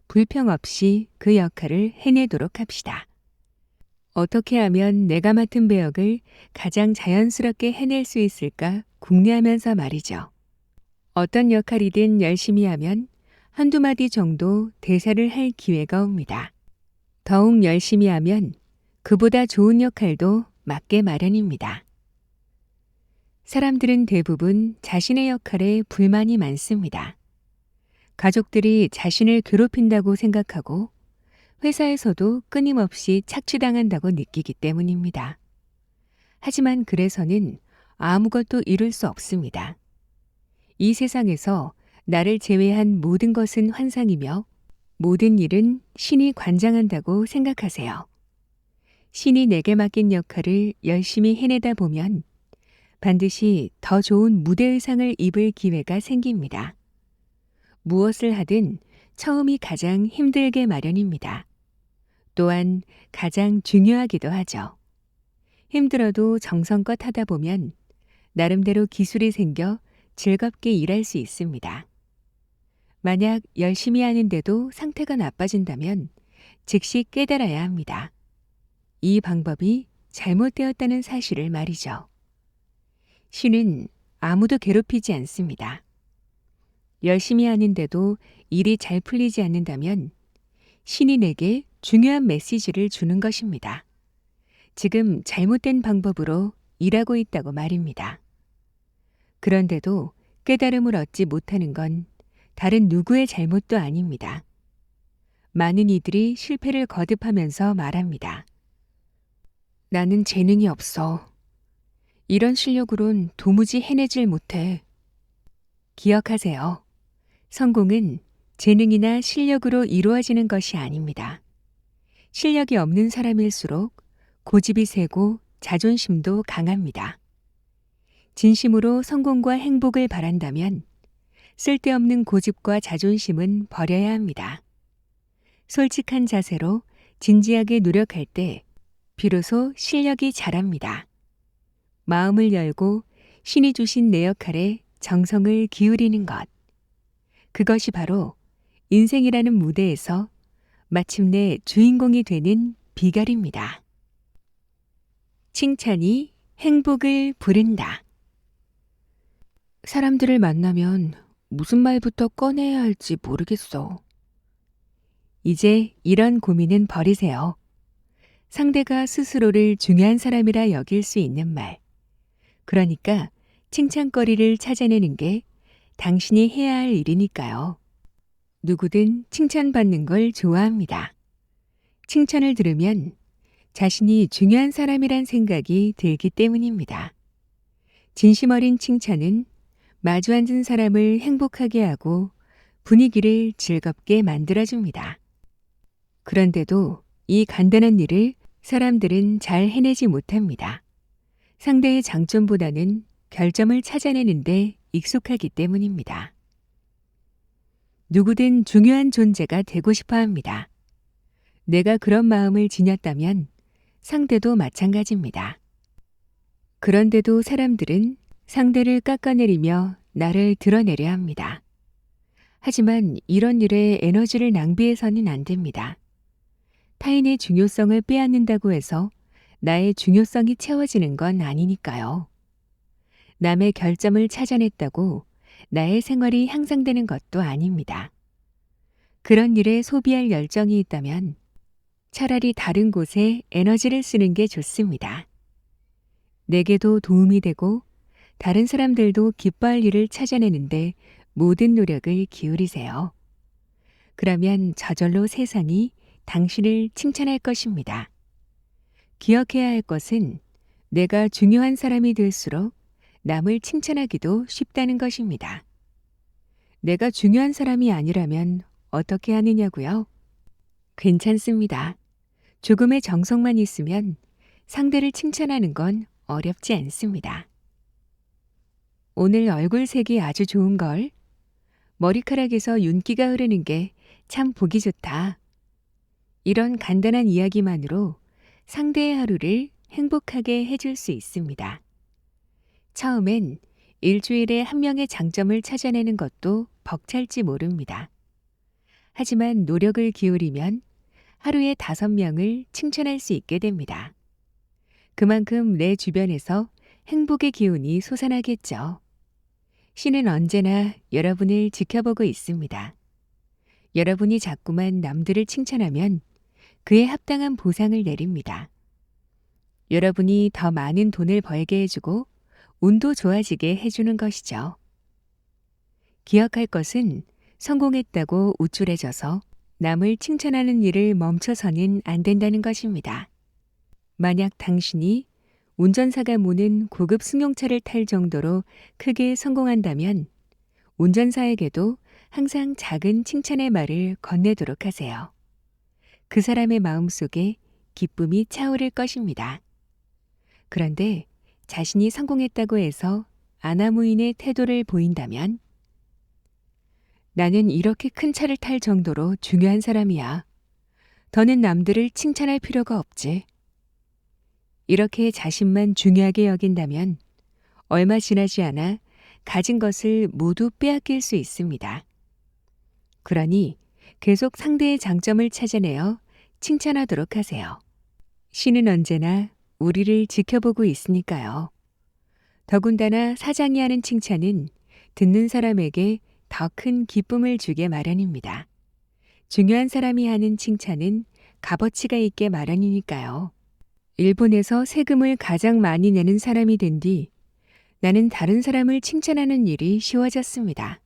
불평 없이 그 역할을 해내도록 합시다. 어떻게 하면 내가 맡은 배역을 가장 자연스럽게 해낼 수 있을까 궁리하면서 말이죠. 어떤 역할이든 열심히 하면 한두 마디 정도 대사를 할 기회가 옵니다. 더욱 열심히 하면 그보다 좋은 역할도 맡게 마련입니다. 사람들은 대부분 자신의 역할에 불만이 많습니다. 가족들이 자신을 괴롭힌다고 생각하고 회사에서도 끊임없이 착취당한다고 느끼기 때문입니다. 하지만 그래서는 아무것도 이룰 수 없습니다. 이 세상에서 나를 제외한 모든 것은 환상이며 모든 일은 신이 관장한다고 생각하세요. 신이 내게 맡긴 역할을 열심히 해내다 보면 반드시 더 좋은 무대 의상을 입을 기회가 생깁니다. 무엇을 하든 처음이 가장 힘들게 마련입니다. 또한 가장 중요하기도 하죠. 힘들어도 정성껏 하다 보면 나름대로 기술이 생겨 즐겁게 일할 수 있습니다. 만약 열심히 하는데도 상태가 나빠진다면 즉시 깨달아야 합니다. 이 방법이 잘못되었다는 사실을 말이죠. 신은 아무도 괴롭히지 않습니다. 열심히 하는데도 일이 잘 풀리지 않는다면 신이 내게 중요한 메시지를 주는 것입니다. 지금 잘못된 방법으로 일하고 있다고 말입니다. 그런데도 깨달음을 얻지 못하는 건 다른 누구의 잘못도 아닙니다. 많은 이들이 실패를 거듭하면서 말합니다. 나는 재능이 없어. 이런 실력으론 도무지 해내질 못해. 기억하세요. 성공은 재능이나 실력으로 이루어지는 것이 아닙니다. 실력이 없는 사람일수록 고집이 세고 자존심도 강합니다. 진심으로 성공과 행복을 바란다면 쓸데없는 고집과 자존심은 버려야 합니다. 솔직한 자세로 진지하게 노력할 때 비로소 실력이 자랍니다. 마음을 열고 신이 주신 내 역할에 정성을 기울이는 것. 그것이 바로 인생이라는 무대에서 마침내 주인공이 되는 비결입니다. 칭찬이 행복을 부른다. 사람들을 만나면 무슨 말부터 꺼내야 할지 모르겠어. 이제 이런 고민은 버리세요. 상대가 스스로를 중요한 사람이라 여길 수 있는 말. 그러니까 칭찬거리를 찾아내는 게 당신이 해야 할 일이니까요. 누구든 칭찬받는 걸 좋아합니다. 칭찬을 들으면 자신이 중요한 사람이란 생각이 들기 때문입니다. 진심 어린 칭찬은 마주 앉은 사람을 행복하게 하고 분위기를 즐겁게 만들어줍니다. 그런데도 이 간단한 일을 사람들은 잘 해내지 못합니다. 상대의 장점보다는 결점을 찾아내는데 익숙하기 때문입니다. 누구든 중요한 존재가 되고 싶어 합니다. 내가 그런 마음을 지녔다면 상대도 마찬가지입니다. 그런데도 사람들은 상대를 깎아내리며 나를 드러내려 합니다. 하지만 이런 일에 에너지를 낭비해서는 안 됩니다. 타인의 중요성을 빼앗는다고 해서 나의 중요성이 채워지는 건 아니니까요. 남의 결점을 찾아냈다고 나의 생활이 향상되는 것도 아닙니다. 그런 일에 소비할 열정이 있다면 차라리 다른 곳에 에너지를 쓰는 게 좋습니다. 내게도 도움이 되고 다른 사람들도 기뻐할 일을 찾아내는데 모든 노력을 기울이세요. 그러면 저절로 세상이 당신을 칭찬할 것입니다. 기억해야 할 것은 내가 중요한 사람이 될수록 남을 칭찬하기도 쉽다는 것입니다. 내가 중요한 사람이 아니라면 어떻게 하느냐고요? 괜찮습니다. 조금의 정성만 있으면 상대를 칭찬하는 건 어렵지 않습니다. 오늘 얼굴색이 아주 좋은걸. 머리카락에서 윤기가 흐르는 게 참 보기 좋다. 이런 간단한 이야기만으로 상대의 하루를 행복하게 해줄 수 있습니다. 처음엔 일주일에 한 명의 장점을 찾아내는 것도 벅찰지 모릅니다. 하지만 노력을 기울이면 하루에 5명을 칭찬할 수 있게 됩니다. 그만큼 내 주변에서 행복의 기운이 솟아나겠죠. 신은 언제나 여러분을 지켜보고 있습니다. 여러분이 자꾸만 남들을 칭찬하면 그에 합당한 보상을 내립니다. 여러분이 더 많은 돈을 벌게 해주고 운도 좋아지게 해주는 것이죠. 기억할 것은 성공했다고 우쭐해져서 남을 칭찬하는 일을 멈춰서는 안 된다는 것입니다. 만약 당신이 운전사가 모는 고급 승용차를 탈 정도로 크게 성공한다면 운전사에게도 항상 작은 칭찬의 말을 건네도록 하세요. 그 사람의 마음속에 기쁨이 차오를 것입니다. 그런데 자신이 성공했다고 해서 아나무인의 태도를 보인다면 나는 이렇게 큰 차를 탈 정도로 중요한 사람이야. 더는 남들을 칭찬할 필요가 없지. 이렇게 자신만 중요하게 여긴다면 얼마 지나지 않아 가진 것을 모두 빼앗길 수 있습니다. 그러니 계속 상대의 장점을 찾아내어 칭찬하도록 하세요. 신은 언제나 우리를 지켜보고 있으니까요. 더군다나 사장이 하는 칭찬은 듣는 사람에게 더 큰 기쁨을 주게 마련입니다. 중요한 사람이 하는 칭찬은 값어치가 있게 마련이니까요. 일본에서 세금을 가장 많이 내는 사람이 된 뒤 나는 다른 사람을 칭찬하는 일이 쉬워졌습니다.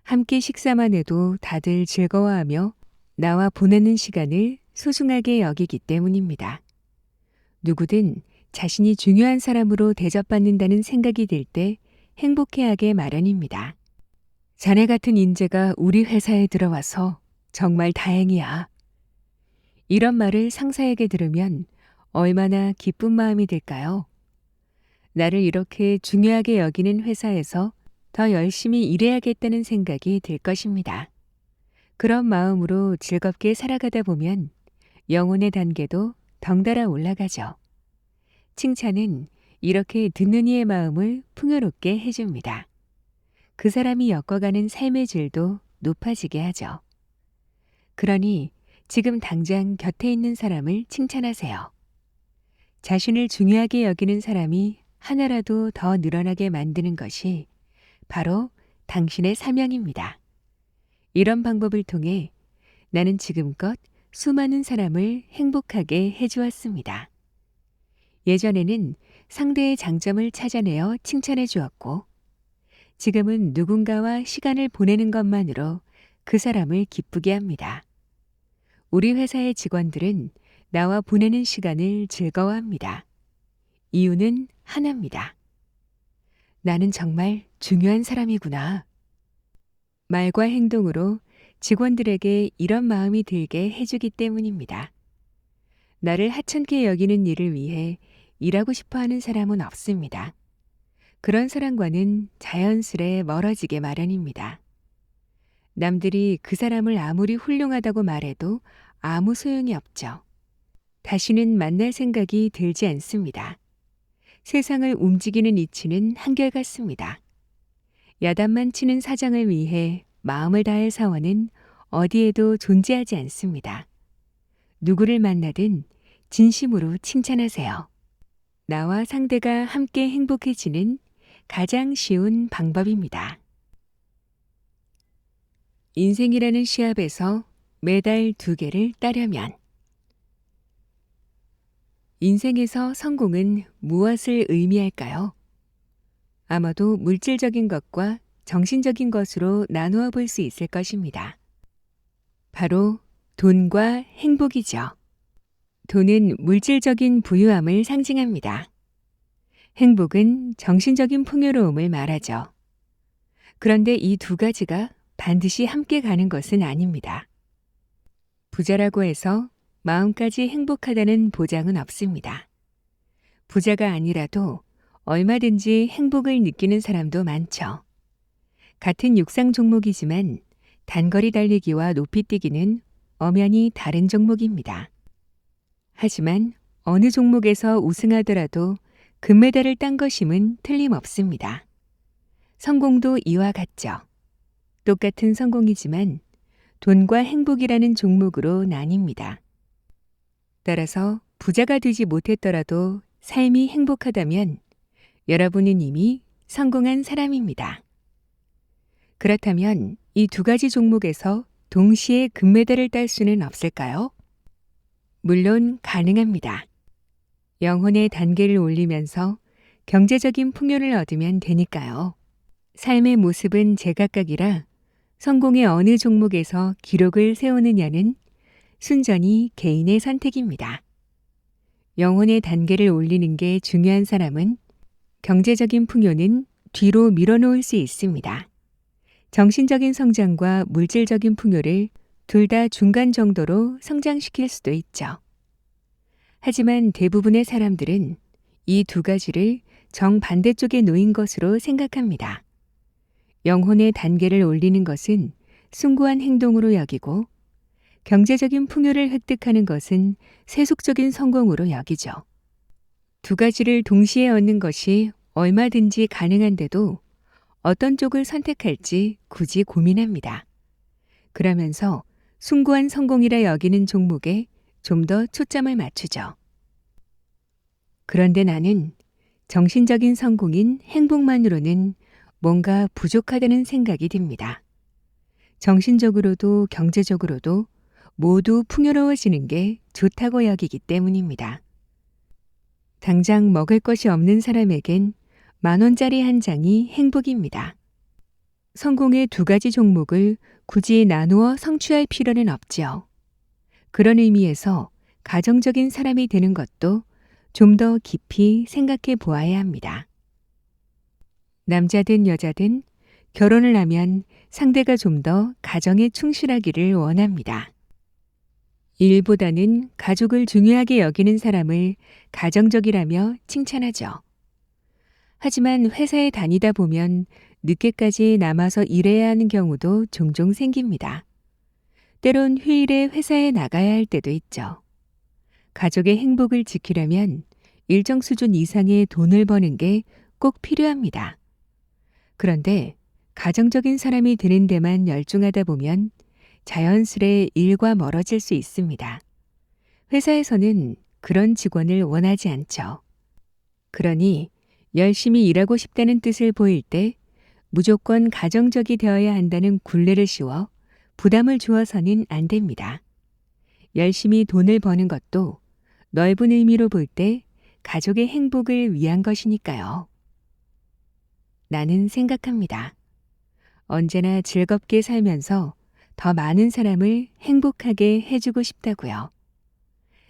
함께 식사만 해도 다들 즐거워하며 나와 보내는 시간을 소중하게 여기기 때문입니다. 누구든 자신이 중요한 사람으로 대접받는다는 생각이 들 때 행복해하게 마련입니다. 자네 같은 인재가 우리 회사에 들어와서 정말 다행이야. 이런 말을 상사에게 들으면 얼마나 기쁜 마음이 들까요? 나를 이렇게 중요하게 여기는 회사에서 더 열심히 일해야겠다는 생각이 들 것입니다. 그런 마음으로 즐겁게 살아가다 보면 영혼의 단계도 덩달아 올라가죠. 칭찬은 이렇게 듣는 이의 마음을 풍요롭게 해줍니다. 그 사람이 엮어가는 삶의 질도 높아지게 하죠. 그러니 지금 당장 곁에 있는 사람을 칭찬하세요. 자신을 중요하게 여기는 사람이 하나라도 더 늘어나게 만드는 것이 바로 당신의 사명입니다. 이런 방법을 통해 나는 지금껏 수많은 사람을 행복하게 해주었습니다. 예전에는 상대의 장점을 찾아내어 칭찬해 주었고, 지금은 누군가와 시간을 보내는 것만으로 그 사람을 기쁘게 합니다. 우리 회사의 직원들은 나와 보내는 시간을 즐거워합니다. 이유는 하나입니다. 나는 정말 중요한 사람이구나. 말과 행동으로 직원들에게 이런 마음이 들게 해주기 때문입니다. 나를 하찮게 여기는 일을 위해 일하고 싶어 하는 사람은 없습니다. 그런 사람과는 자연스레 멀어지게 마련입니다. 남들이 그 사람을 아무리 훌륭하다고 말해도 아무 소용이 없죠. 다시는 만날 생각이 들지 않습니다. 세상을 움직이는 이치는 한결같습니다. 야단만 치는 사장을 위해 마음을 다할 사원은 어디에도 존재하지 않습니다. 누구를 만나든 진심으로 칭찬하세요. 나와 상대가 함께 행복해지는 가장 쉬운 방법입니다. 인생이라는 시합에서 메달 2개를 따려면 인생에서 성공은 무엇을 의미할까요? 아마도 물질적인 것과 정신적인 것으로 나누어 볼 수 있을 것입니다. 바로 돈과 행복이죠. 돈은 물질적인 부유함을 상징합니다. 행복은 정신적인 풍요로움을 말하죠. 그런데 이 두 가지가 반드시 함께 가는 것은 아닙니다. 부자라고 해서 마음까지 행복하다는 보장은 없습니다. 부자가 아니라도 얼마든지 행복을 느끼는 사람도 많죠. 같은 육상 종목이지만 단거리 달리기와 높이뛰기는 엄연히 다른 종목입니다. 하지만 어느 종목에서 우승하더라도 금메달을 딴 것임은 틀림없습니다. 성공도 이와 같죠. 똑같은 성공이지만 돈과 행복이라는 종목으로 나뉩니다. 따라서 부자가 되지 못했더라도 삶이 행복하다면 여러분은 이미 성공한 사람입니다. 그렇다면 이 두 가지 종목에서 동시에 금메달을 딸 수는 없을까요? 물론 가능합니다. 영혼의 단계를 올리면서 경제적인 풍요를 얻으면 되니까요. 삶의 모습은 제각각이라 성공의 어느 종목에서 기록을 세우느냐는 순전히 개인의 선택입니다. 영혼의 단계를 올리는 게 중요한 사람은 경제적인 풍요는 뒤로 밀어놓을 수 있습니다. 정신적인 성장과 물질적인 풍요를 둘 다 중간 정도로 성장시킬 수도 있죠. 하지만 대부분의 사람들은 이 두 가지를 정반대쪽에 놓인 것으로 생각합니다. 영혼의 단계를 올리는 것은 숭고한 행동으로 여기고 경제적인 풍요를 획득하는 것은 세속적인 성공으로 여기죠. 두 가지를 동시에 얻는 것이 얼마든지 가능한데도 어떤 쪽을 선택할지 굳이 고민합니다. 그러면서 숭고한 성공이라 여기는 종목에 좀 더 초점을 맞추죠. 그런데 나는 정신적인 성공인 행복만으로는 뭔가 부족하다는 생각이 듭니다. 정신적으로도 경제적으로도 모두 풍요로워지는 게 좋다고 여기기 때문입니다. 당장 먹을 것이 없는 사람에겐 10,000원짜리 한 장이 행복입니다. 성공의 두 가지 종목을 굳이 나누어 성취할 필요는 없지요. 그런 의미에서 가정적인 사람이 되는 것도 좀 더 깊이 생각해 보아야 합니다. 남자든 여자든 결혼을 하면 상대가 좀 더 가정에 충실하기를 원합니다. 일보다는 가족을 중요하게 여기는 사람을 가정적이라며 칭찬하죠. 하지만 회사에 다니다 보면 늦게까지 남아서 일해야 하는 경우도 종종 생깁니다. 때론 휴일에 회사에 나가야 할 때도 있죠. 가족의 행복을 지키려면 일정 수준 이상의 돈을 버는 게 꼭 필요합니다. 그런데 가정적인 사람이 되는 데만 열중하다 보면 자연스레 일과 멀어질 수 있습니다. 회사에서는 그런 직원을 원하지 않죠. 그러니 열심히 일하고 싶다는 뜻을 보일 때 무조건 가정적이 되어야 한다는 굴레를 씌워 부담을 주어서는 안 됩니다. 열심히 돈을 버는 것도 넓은 의미로 볼 때 가족의 행복을 위한 것이니까요. 나는 생각합니다. 언제나 즐겁게 살면서 더 많은 사람을 행복하게 해주고 싶다고요.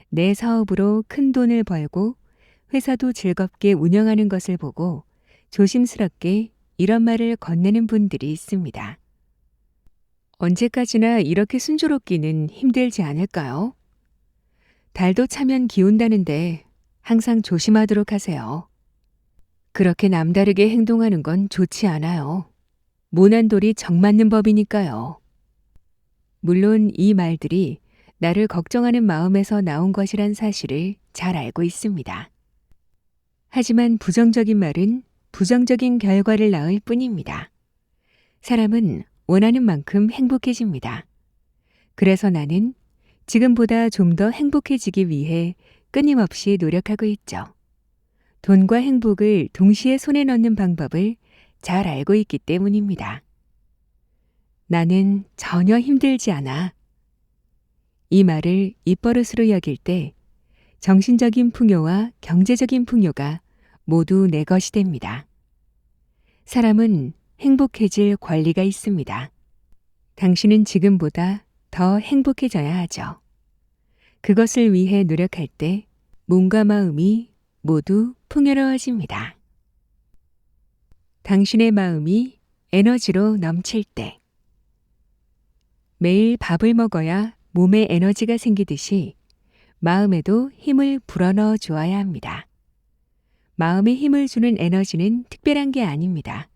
내 사업으로 큰 돈을 벌고 회사도 즐겁게 운영하는 것을 보고 조심스럽게 이런 말을 건네는 분들이 있습니다. 언제까지나 이렇게 순조롭기는 힘들지 않을까요? 달도 차면 기운다는데 항상 조심하도록 하세요. 그렇게 남다르게 행동하는 건 좋지 않아요. 모난 돌이 정 맞는 법이니까요. 물론 이 말들이 나를 걱정하는 마음에서 나온 것이란 사실을 잘 알고 있습니다. 하지만 부정적인 말은 부정적인 결과를 낳을 뿐입니다. 사람은 원하는 만큼 행복해집니다. 그래서 나는 지금보다 좀 더 행복해지기 위해 끊임없이 노력하고 있죠. 돈과 행복을 동시에 손에 넣는 방법을 잘 알고 있기 때문입니다. 나는 전혀 힘들지 않아. 이 말을 입버릇으로 여길 때 정신적인 풍요와 경제적인 풍요가 모두 내 것이 됩니다. 사람은 행복해질 권리가 있습니다. 당신은 지금보다 더 행복해져야 하죠. 그것을 위해 노력할 때 몸과 마음이 모두 풍요로워집니다. 당신의 마음이 에너지로 넘칠 때 매일 밥을 먹어야 몸에 에너지가 생기듯이 마음에도 힘을 불어넣어 주어야 합니다. 마음에 힘을 주는 에너지는 특별한 게 아닙니다.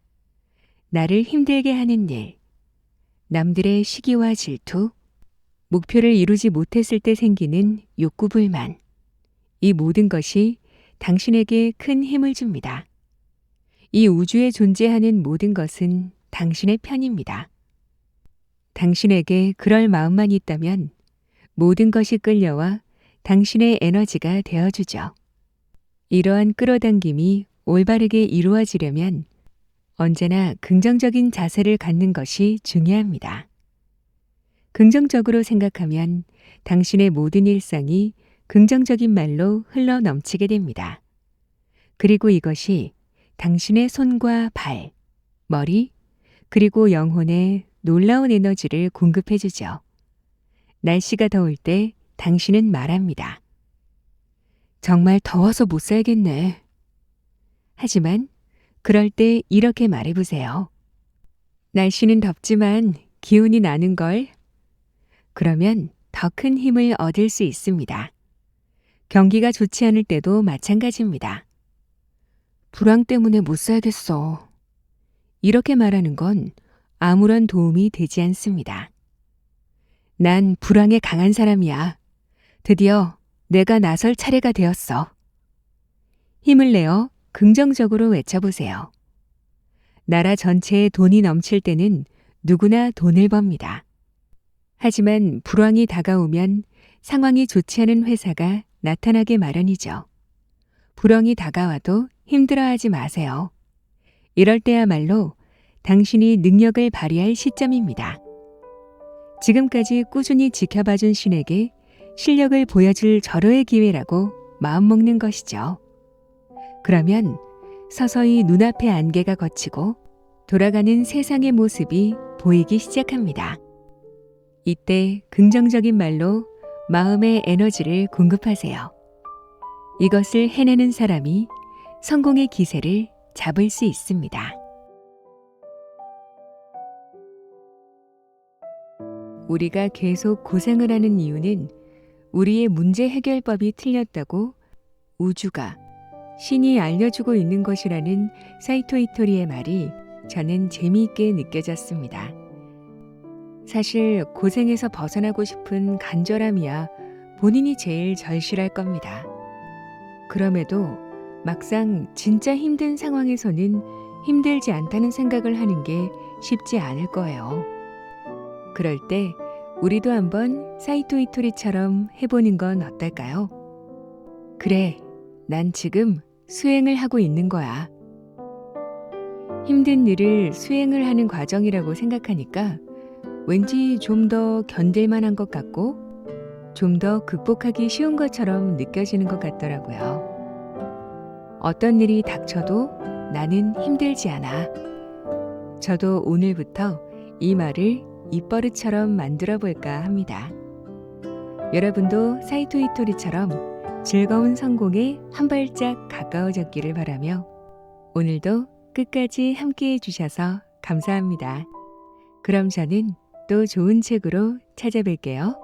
나를 힘들게 하는 일, 남들의 시기와 질투, 목표를 이루지 못했을 때 생기는 욕구불만, 이 모든 것이 당신에게 큰 힘을 줍니다. 이 우주에 존재하는 모든 것은 당신의 편입니다. 당신에게 그럴 마음만 있다면 모든 것이 끌려와 당신의 에너지가 되어주죠. 이러한 끌어당김이 올바르게 이루어지려면 언제나 긍정적인 자세를 갖는 것이 중요합니다. 긍정적으로 생각하면 당신의 모든 일상이 긍정적인 말로 흘러 넘치게 됩니다. 그리고 이것이 당신의 손과 발, 머리, 그리고 영혼에 놀라운 에너지를 공급해 주죠. 날씨가 더울 때 당신은 말합니다. 정말 더워서 못 살겠네. 하지만 그럴 때 이렇게 말해보세요. 날씨는 덥지만 기운이 나는 걸. 그러면 더 큰 힘을 얻을 수 있습니다. 경기가 좋지 않을 때도 마찬가지입니다. 불황 때문에 못 살겠어. 이렇게 말하는 건 아무런 도움이 되지 않습니다. 난 불황에 강한 사람이야. 드디어 내가 나설 차례가 되었어. 힘을 내어 긍정적으로 외쳐보세요. 나라 전체에 돈이 넘칠 때는 누구나 돈을 법니다. 하지만 불황이 다가오면 상황이 좋지 않은 회사가 나타나게 마련이죠. 불황이 다가와도 힘들어하지 마세요. 이럴 때야말로 당신이 능력을 발휘할 시점입니다. 지금까지 꾸준히 지켜봐준 신에게 실력을 보여줄 절호의 기회라고 마음먹는 것이죠. 그러면 서서히 눈앞의 안개가 걷히고 돌아가는 세상의 모습이 보이기 시작합니다. 이때 긍정적인 말로 마음의 에너지를 공급하세요. 이것을 해내는 사람이 성공의 기세를 잡을 수 있습니다. 우리가 계속 고생을 하는 이유는 우리의 문제 해결법이 틀렸다고 우주가, 신이 알려주고 있는 것이라는 사이토 이토리의 말이 저는 재미있게 느껴졌습니다. 사실 고생에서 벗어나고 싶은 간절함이야 본인이 제일 절실할 겁니다. 그럼에도 막상 진짜 힘든 상황에서는 힘들지 않다는 생각을 하는 게 쉽지 않을 거예요. 그럴 때 우리도 한번 사이토 이토리처럼 해보는 건 어떨까요? 그래, 난 지금 수행을 하고 있는 거야. 힘든 일을 수행을 하는 과정이라고 생각하니까 왠지 좀 더 견딜만한 것 같고 좀 더 극복하기 쉬운 것처럼 느껴지는 것 같더라고요. 어떤 일이 닥쳐도 나는 힘들지 않아. 저도 오늘부터 이 말을 입버릇처럼 만들어 볼까 합니다. 여러분도 사이토 이토리처럼 즐거운 성공에 한 발짝 가까워졌기를 바라며 오늘도 끝까지 함께 해주셔서 감사합니다. 그럼 저는 또 좋은 책으로 찾아뵐게요.